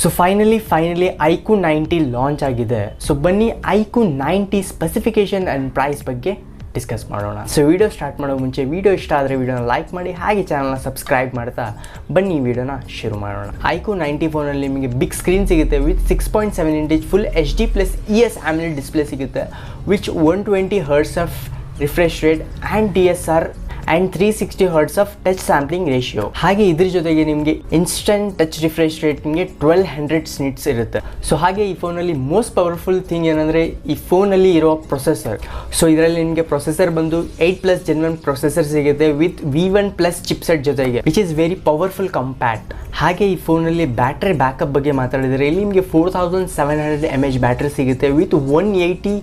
So finally iQOO 90 launch ಆಗಿದೆ. So ಬನ್ನಿ iQOO 90 specification and prize ಬಗ್ಗೆ ಡಿಸ್ಕಸ್ ಮಾಡೋಣ. ಸೊ ವಿಡಿಯೋ ಸ್ಟಾರ್ಟ್ ಮಾಡೋ ಮುಂಚೆ ವಿಡಿಯೋ ಇಷ್ಟ ಆದರೆ ವಿಡಿಯೋನ ಲೈಕ್ ಮಾಡಿ, ಹಾಗೆ ಚಾನಲ್ನ ಸಬ್ಸ್ಕ್ರೈಬ್ ಮಾಡ್ತಾ ಬನ್ನಿ ವಿಡಿಯೋನ ಶುರು ಮಾಡೋಣ. iQOO 90 ಫೋನಲ್ಲಿ ನಿಮಗೆ ಬಿಗ್ ಸ್ಕ್ರೀನ್ ಸಿಗುತ್ತೆ with 6.7 inch full HD plus ES AMOLED display ಸಿಗುತ್ತೆ which 120 Hz of refresh rate and DSR and 360 Hz of touch sampling ratio. ಹಾಗೆ ಇದ್ರ ಜೊತೆಗೆ ನಿಮಗೆ ಇನ್ಸ್ಟಂಟ್ ಟಚ್ ರಿಫ್ರೆಶ್ ರೇಟ್ ನಿಮಗೆ 1200 ನಿಟ್ಸ್ ಇರುತ್ತೆ. ಸೊ ಹಾಗೆ ಈ ಫೋನಲ್ಲಿ ಮೋಸ್ಟ್ ಪವರ್ಫುಲ್ ಥಿಂಗ್ ಏನಂದರೆ ಈ ಫೋನಲ್ಲಿ ಇರೋ ಪ್ರೊಸೆಸರ್. ಸೊ ಇದರಲ್ಲಿ ನಿಮಗೆ ಪ್ರೊಸೆಸರ್ ಬಂದು 8+ Gen 1 ಪ್ರೊಸೆಸರ್ ಸಿಗುತ್ತೆ ವಿತ್ V1+ ಚಿಪ್ಸೆಟ್ ಜೊತೆಗೆ which is very powerful compact. ಹಾಗೆ ಈ ಫೋನಲ್ಲಿ ಬ್ಯಾಟ್ರಿ ಬ್ಯಾಕಪ್ ಬಗ್ಗೆ ಮಾತಾಡಿದರೆ ಇಲ್ಲಿ ನಿಮಗೆ 4700 mAh ಬ್ಯಾಟ್ರಿ ಸಿಗುತ್ತೆ with 180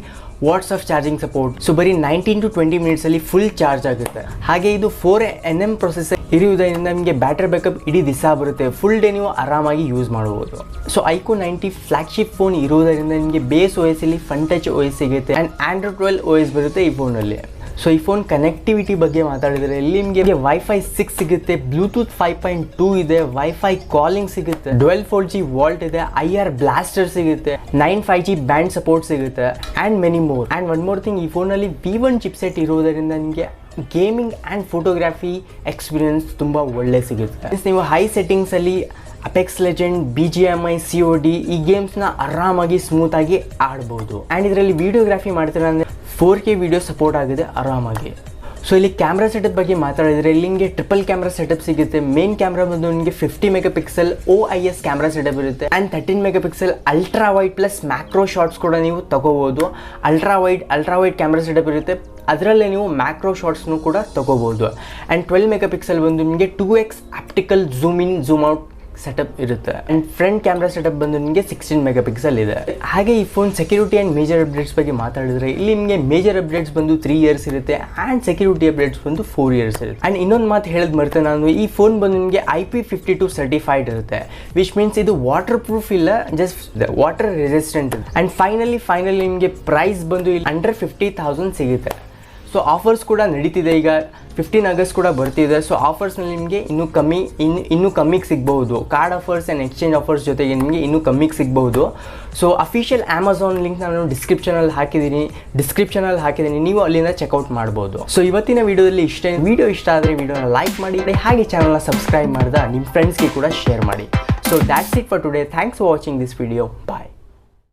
what's of charging support. So ಬರೀ 19 to 20 ಮಿನಿಟ್ಸಲ್ಲಿ ಫುಲ್ ಚಾರ್ಜ್ ಆಗುತ್ತೆ. ಹಾಗೆ ಇದು 4nm ಪ್ರೊಸೆಸರ್ ಇರುವುದರಿಂದ ನಿಮಗೆ ಬ್ಯಾಟ್ರಿ ಬ್ಯಾಕಪ್ ಇಡೀ ದಿವಸ ಬರುತ್ತೆ, ಫುಲ್ ಡೇ ನೀವು ಆರಾಮಾಗಿ ಯೂಸ್ ಮಾಡಬಹುದು. ಸೊ iQOO 90 ಫ್ಲಾಗ್ಶಿಪ್ ಫೋನ್ ಇರುವುದರಿಂದ ನಿಮಗೆ ಬೇಸ್ OS ಅಲ್ಲಿ ಫನ್ ಟಚ್ OS ಸಿಗುತ್ತೆ ಆ್ಯಂಡ್ Android 12 OS ಬರುತ್ತೆ ಈ ಫೋನಲ್ಲಿ. ಸೊ ಈ ಫೋನ್ ಕನೆಕ್ಟಿವಿಟಿ ಬಗ್ಗೆ ಮಾತಾಡಿದರೆ ಇಲ್ಲಿ ನಿಮಗೆ Wi-Fi 6 ಸಿಗುತ್ತೆ, ಬ್ಲೂಟೂತ್ 5.2 ಇದೆ, Wi-Fi ಕಾಲಿಂಗ್ ಸಿಗುತ್ತೆ, 12 ವೋಲ್ಟ್ ಇದೆ, IR ಬ್ಲಾಸ್ಟರ್ ಸಿಗುತ್ತೆ, 9 5G ಬ್ಯಾಂಡ್ ಸಪೋರ್ಟ್ ಸಿಗುತ್ತೆ and many more. And one more thing, ಈ ಫೋನಲ್ಲಿ V1 ಚಿಪ್ಸೆಟ್ ಇರುವುದರಿಂದ ನಿಮಗೆ ಗೇಮಿಂಗ್ ಆ್ಯಂಡ್ ಫೋಟೋಗ್ರಫಿ ಎಕ್ಸ್ಪೀರಿಯನ್ಸ್ ತುಂಬ ಒಳ್ಳೆ ಸಿಗುತ್ತೆ. ನೀವು ಹೈ ಸೆಟ್ಟಿಂಗ್ಸಲ್ಲಿ ಅಪೆಕ್ಸ್ ಲೆಜೆಂಡ್, BGMI, COD ಈ ಗೇಮ್ಸ್ನ ಆರಾಮಾಗಿ ಸ್ಮೂತಾಗಿ ಆಡ್ಬೋದು. ಆ್ಯಂಡ್ ಇದರಲ್ಲಿ ವಿಡಿಯೋಗ್ರಫಿ ಮಾಡ್ತೀರ ಅಂದರೆ 4K ವಿಡಿಯೋ ಸಪೋರ್ಟ್ ಆಗಿದೆ ಆರಾಮಾಗಿ. ಸೊ ಇಲ್ಲಿ ಕ್ಯಾಮ್ರಾ ಸೆಟಪ್ ಬಗ್ಗೆ ಮಾತಾಡಿದರೆ ಇಲ್ಲಿ ನಿಮಗೆ ಟ್ರಿಪಲ್ ಕ್ಯಾಮ್ರಾ ಸೆಟಪ್ ಸಿಗುತ್ತೆ. ಮೇನ್ ಕ್ಯಾಮ್ರಾ ಬಂದು ನಿಮಗೆ 50 ಮೆಗಾಪಿಕ್ಸೆಲ್ OIS ಕ್ಯಾಮ್ರಾ ಸೆಟಪ್ ಇರುತ್ತೆ and 13 megapixel ultra wide plus macro shots ಕೂಡ ನೀವು ತಗೋಬೋದು. ಅಲ್ಟ್ರಾ ವೈಡ್ ಕ್ಯಾಮ್ರಾ ಸೆಟಪ್ ಇರುತ್ತೆ, ಅದರಲ್ಲೇ ನೀವು ಮ್ಯಾಕ್ರೋ ಶಾಟ್ಸ್ನು ಕೂಡ ತಗೋಬೋದು. ಆ್ಯಂಡ್ 12 ಮೆಗಾಪಿಕ್ಸೆಲ್ ಬಂದು ನಿಮಗೆ 2x optical zoom in zoom out setup ಇರುತ್ತೆ. ಆ್ಯಂಡ್ ಫ್ರಂಟ್ ಕ್ಯಾಮ್ರಾ ಸೆಟಪ್ ಬಂದು ನಿಮಗೆ 16 ಮೆಗಾಪಿಕ್ಸೆಲ್ ಇದೆ. ಹಾಗೆ ಈ phone security and major updates ಬಗ್ಗೆ ಮಾತಾಡಿದರೆ ಇಲ್ಲಿ ನಿಮಗೆ ಮೇಜರ್ ಅಪ್ಡೇಟ್ಸ್ ಬಂದು 3 ಇಯರ್ಸ್ ಇರುತ್ತೆ ಆ್ಯಂಡ್ ಸೆಕ್ಯೂರಿಟಿ ಅಪ್ಡೇಟ್ಸ್ ಬಂದು 4 ಇಯರ್ಸ್ ಇರುತ್ತೆ. ಆ್ಯಂಡ್ ಇನ್ನೊಂದು ಮಾತು ಹೇಳೋದು ಮರ್ತೆ ನಾನು, ಈ ಫೋನ್ ಬಂದು ನಿಮಗೆ IP52 ಸರ್ಟಿಫೈಡ್ ಇರುತ್ತೆ ವಿಚ್ ಮೀನ್ಸ್ ಇದು ವಾಟರ್ ಪ್ರೂಫ್ ಇಲ್ಲ, just water resistant. And finally ನಿಮಗೆ ಪ್ರೈಸ್ ಬಂದು ಇಲ್ಲಿ ಅಂಡರ್ 50,000 ಸಿಗುತ್ತೆ. ಸೊ ಆಫರ್ಸ್ ಕೂಡ ನಡೀತಿದೆ, ಈಗ 15 ಆಗಸ್ಟ್ ಕೂಡ ಬರ್ತಿದೆ. ಸೊ ಆಫರ್ಸ್ನಲ್ಲಿ ನಿಮಗೆ ಇನ್ನೂ ಕಮ್ಮಿಗೆ ಸಿಗ್ಬಹುದು. Card offers and exchange offers ಜೊತೆಗೆ ನಿಮಗೆ ಇನ್ನೂ ಕಮ್ಮಿಗೆ ಸಿಗ್ಬಹುದು. ಸೊ ಅಫಿಷಿಯಲ್ ಅಮೆಝಾನ್ ಲಿಂಕ್ ನಾನು ಡಿಸ್ಕ್ರಿಪ್ಷನಲ್ಲಿ ಹಾಕಿದ್ದೀನಿ, ನೀವು ಅಲ್ಲಿಂದ ಚೆಕ್ಔಟ್ ಮಾಡ್ಬೋದು. ಸೊ ಇವತ್ತಿನ ವಿಡಿಯೋದಲ್ಲಿ ವಿಡಿಯೋ ಇಷ್ಟ ಆದರೆ ವಿಡಿಯೋನ ಲೈಕ್ ಮಾಡಿ, ಹಾಗೆ ಚಾನಲ್ನ ಸಬ್ಸ್ಕ್ರೈಬ್ ಮಾಡಿದ ನಿಮ್ಮ ಫ್ರೆಂಡ್ಸ್ಗೆ ಕೂಡ ಶೇರ್ ಮಾಡಿ. So that's it for today. Thanks for watching this video. Bye.